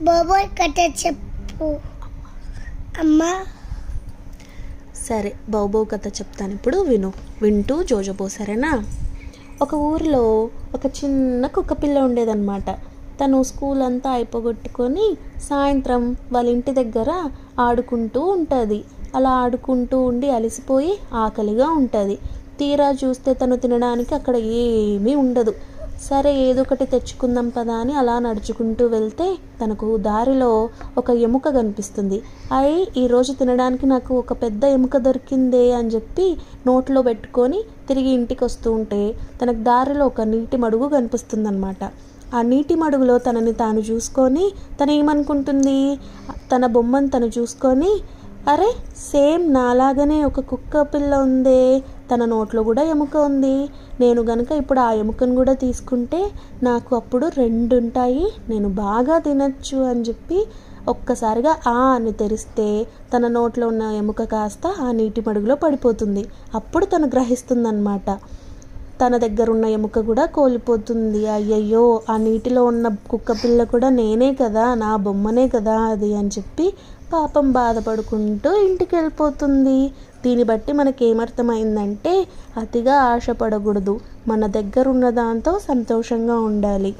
బాబోయ్ కథ చెప్పు అమ్మా. సరే బౌబౌ కథ చెప్తాను ఇప్పుడు వింటూ జోజోబో సరేనా. ఒక ఊరిలో ఒక చిన్న కుక్కపిల్ల ఉండేదన్నమాట. తను స్కూల్ అంతా అయిపోగొట్టుకొని సాయంత్రం వాళ్ళ ఇంటి దగ్గర ఆడుకుంటూ ఉంటుంది. అలా ఆడుకుంటూ ఉండి అలసిపోయి ఆకలిగా ఉంటుంది. తీరా చూస్తే తను తినడానికి అక్కడ ఏమీ ఉండదు. సరే ఏదో ఒకటి తెచ్చుకుందాం పదా అని అలా నడుచుకుంటూ వెళ్తే తనకు దారిలో ఒక ఎముక కనిపిస్తుంది. ఈరోజు తినడానికి నాకు ఒక పెద్ద ఎముక దొరికిందే అని చెప్పి నోట్లో పెట్టుకొని తిరిగి ఇంటికి వస్తూ ఉంటే తనకు దారిలో ఒక నీటి మడుగు కనిపిస్తుంది అన్నమాట. ఆ నీటి మడుగులో తనని తాను చూసుకొని తను ఏమనుకుంటుంది, తన బొమ్మను తను చూసుకొని అరే సేమ్ నాలాగనే ఒక కుక్క పిల్ల ఉందే, తన నోట్లో కూడా ఎముక ఉంది, నేను గనుక ఇప్పుడు ఆ ఎముకను కూడా తీసుకుంటే నాకు అప్పుడు 2 ఉంటాయి, నేను బాగా తినచ్చు అని చెప్పి ఒక్కసారిగా అని తెరిస్తే తన నోట్లో ఉన్న ఎముక కాస్త ఆ నీటి మడుగులో పడిపోతుంది. అప్పుడు తను గ్రహిస్తుందన్నమాట, తన దగ్గర ఉన్న ఎముక కూడా కోల్పోతుంది. అయ్యయ్యో ఆ నీటిలో ఉన్న కుక్క పిల్ల కూడా నేనే కదా, నా బొమ్మనే కదా అది అని చెప్పి పాపం బాధపడుకుంటూ ఇంటికి వెళ్ళిపోతుంది. దీన్ని బట్టి మనకేమర్థమైందంటే అతిగా ఆశపడకూడదు, మన దగ్గర ఉన్న దాంతో సంతోషంగా ఉండాలి.